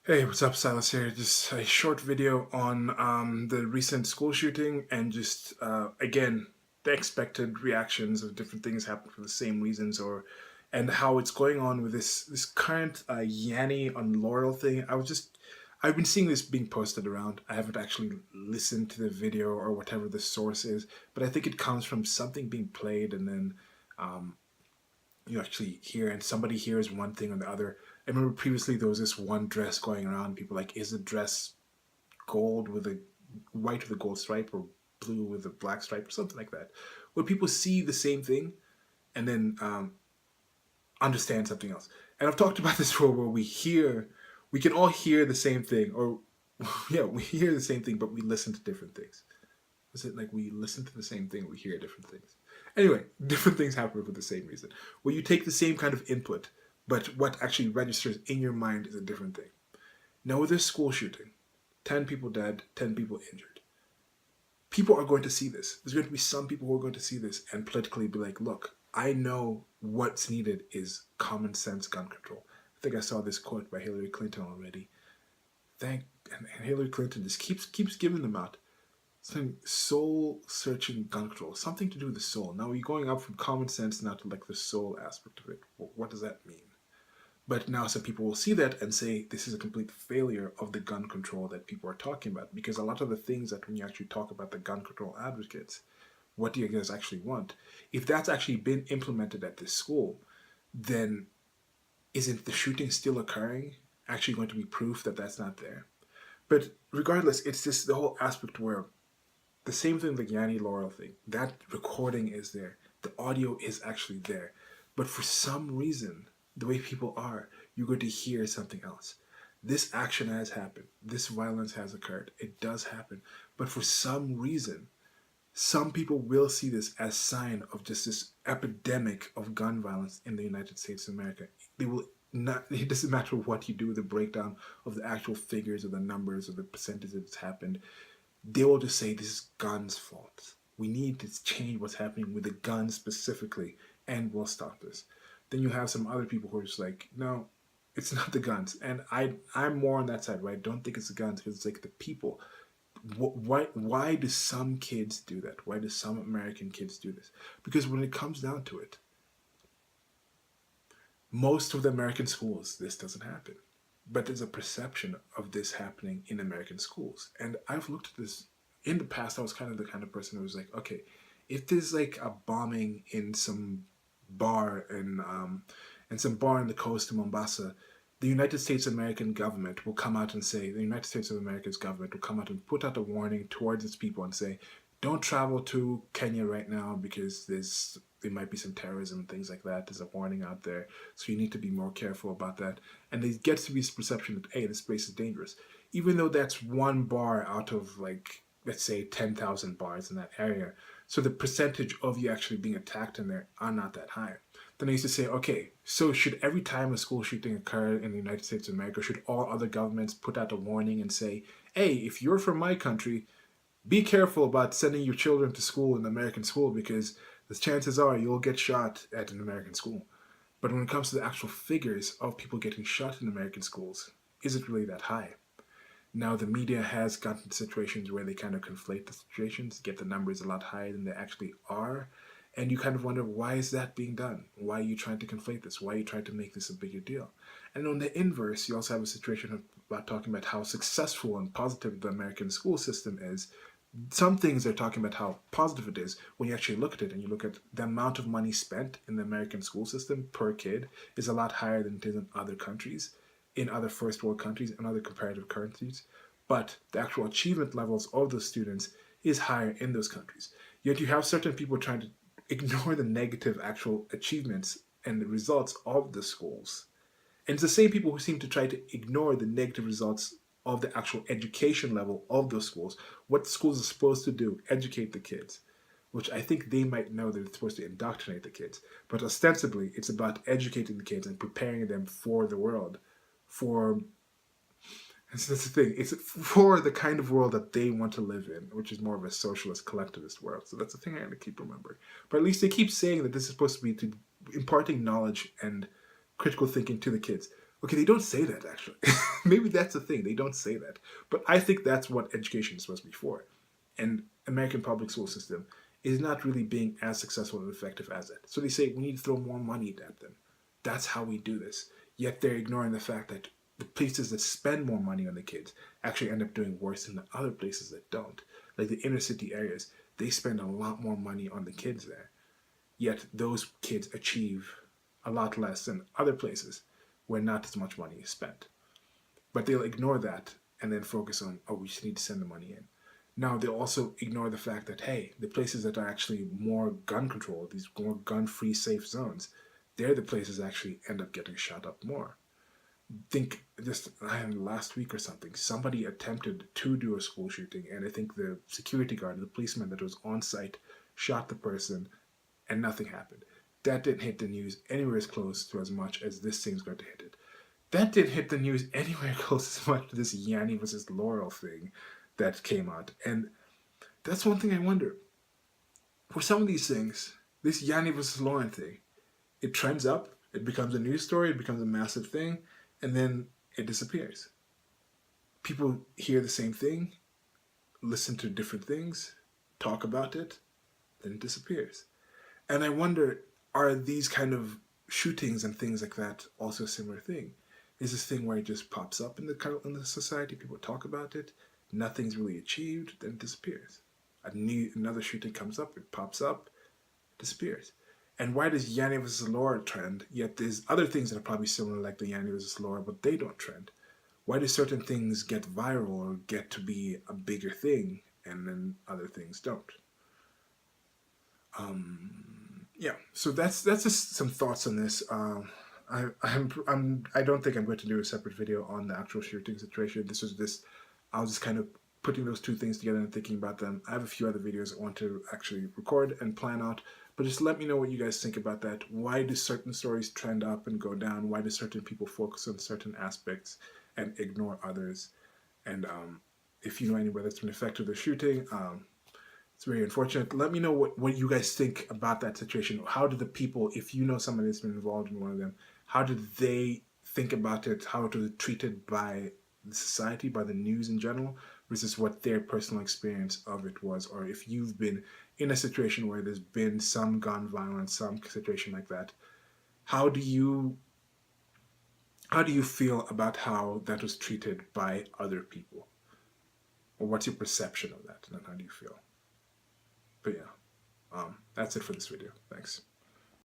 Hey, what's up, Silas here? Just a short video on the recent school shooting and just, again, the expected reactions of different things happen for the same reasons and how it's going on with this current Yanni on Laurel thing. I've been seeing this being posted around. I haven't actually listened to the video or whatever the source is, but I think it comes from something being played and then um, you actually hear and somebody hears one thing or the other. I remember previously there was this one dress going around. People like, is the dress gold with a white with a gold stripe or blue with a black stripe or something like that? Where people see the same thing and then understand something else. And I've talked about this before, where we can all hear the same thing, or yeah, we hear the same thing, but we listen to different things. Is it like we listen to the same thing, we hear different things? Anyway, different things happen for the same reason. Where you take the same kind of input, but what actually registers in your mind is a different thing. Now, with this school shooting, 10 people dead, 10 people injured. People are going to see this. There's going to be some people who are going to see this and politically be like, look, I know what's needed is common sense gun control. I think I saw this quote by Hillary Clinton already. And Hillary Clinton just keeps giving them out. Something soul searching gun control, something to do with the soul. Now we're going up from common sense now to like the soul aspect of it. What does that mean? But now some people will see that and say this is a complete failure of the gun control that people are talking about. Because a lot of the things that when you actually talk about the gun control advocates, what do you guys actually want? If that's actually been implemented at this school, then isn't the shooting still occurring actually going to be proof that that's not there? But regardless, it's just the whole aspect where the same thing, the Yanni Laurel thing. That recording is there. The audio is actually there. But for some reason, the way people are, you're going to hear something else. This action has happened. This violence has occurred. It does happen. But for some reason, some people will see this as sign of just this epidemic of gun violence in the United States of America. They will not, it doesn't matter what you do, the breakdown of the actual figures or the numbers or the percentage that's happened, they will just say this is guns' fault. We need to change what's happening with the guns specifically, and we'll stop this. Then you have some other people who are just like, no, it's not the guns. And I'm more on that side, right? I don't think it's the guns because it's like the people. Why do some kids do that? Why do some American kids do this? Because when it comes down to it, most of the American schools, this doesn't happen. But there's a perception of this happening in American schools. And I've looked at this in the past. I was kind of the kind of person who was like, okay, if there's like a bombing in some bar in some bar on the coast of Mombasa, the United States American government will come out and say, the United States of America's government will come out and put out a warning towards its people and say, don't travel to Kenya right now because there might be some terrorism and things like that. There's a warning out there, so you need to be more careful about that. And there gets to be this perception that, hey, this place is dangerous, even though that's one bar out of like, let's say 10,000 bars in that area. So the percentage of you actually being attacked in there are not that high. Then I used to say, okay, so should every time a school shooting occur in the United States of America, should all other governments put out a warning and say, hey, if you're from my country, be careful about sending your children to school in American school because the chances are you'll get shot at an American school. But when it comes to the actual figures of people getting shot in American schools, is it really that high? Now, the media has gotten situations where they kind of conflate the situations, get the numbers a lot higher than they actually are. And you kind of wonder, why is that being done? Why are you trying to conflate this? Why are you trying to make this a bigger deal? And on the inverse, you also have a situation about talking about how successful and positive the American school system is. Some things are talking about how positive it is. When you actually look at it and you look at the amount of money spent in the American school system per kid is a lot higher than it is in other countries, in other first world countries and other comparative countries. But the actual achievement levels of those students is higher in those countries. Yet you have certain people trying to ignore the negative actual achievements and the results of the schools. And it's the same people who seem to try to ignore the negative results of the actual education level of those schools. What schools are supposed to do, educate the kids, which I think they might know that it's supposed to indoctrinate the kids. But ostensibly, it's about educating the kids and preparing them for the world, for and so that's the thing. It's for the kind of world that they want to live in, which is more of a socialist, collectivist world. So that's the thing I have to keep remembering. But at least they keep saying that this is supposed to be to imparting knowledge and critical thinking to the kids. Okay, they don't say that actually. Maybe that's the thing. They don't say that. But I think that's what education is supposed to be for. And American public school system is not really being as successful and effective as it. So they say we need to throw more money at them. That's how we do this. Yet they're ignoring the fact that the places that spend more money on the kids actually end up doing worse than the other places that don't. Like the inner city areas, they spend a lot more money on the kids there. Yet those kids achieve a lot less than other places where not as much money is spent. But they'll ignore that and then focus on, oh, we just need to send the money in. Now, they'll also ignore the fact that, hey, the places that are actually more gun control, these more gun free safe zones, they're the places that actually end up getting shot up more. Think just last week or something, somebody attempted to do a school shooting, and I think the security guard, the policeman that was on site, shot the person, and nothing happened. That didn't hit the news anywhere as close to as much as this thing's going to hit it. That didn't hit the news anywhere close as much to this Yanni versus Laurel thing that came out. And that's one thing I wonder. For some of these things, this Yanni versus Lauren thing, it trends up, it becomes a news story, it becomes a massive thing, and then it disappears. People hear the same thing, listen to different things, talk about it, then it disappears. And I wonder, are these kind of shootings and things like that also a similar thing? Is this thing where it just pops up in the society, people talk about it, nothing's really achieved, then it disappears. Another shooting comes up, it pops up, disappears. And why does Yanni versus Laura trend, yet there's other things that are probably similar like the Yanni versus Laura, but they don't trend? Why do certain things get viral or get to be a bigger thing and then other things don't? Yeah, so that's just some thoughts on this. I don't think I'm going to do a separate video on the actual shooting situation. I was just kind of putting those two things together and thinking about them. I have a few other videos I want to actually record and plan out, but just let me know what you guys think about that. Why do certain stories trend up and go down? Why do certain people focus on certain aspects and ignore others? And if you know anywhere that's been affected with the shooting, it's very unfortunate. Let me know what you guys think about that situation. How did the people, if you know somebody that's been involved in one of them, how did they think about it? How was it treated by the society, by the news in general, versus what their personal experience of it was? Or if you've been in a situation where there's been some gun violence, some situation like that, how do you feel about how that was treated by other people? Or what's your perception of that? And how do you feel? But yeah, that's it for this video. Thanks.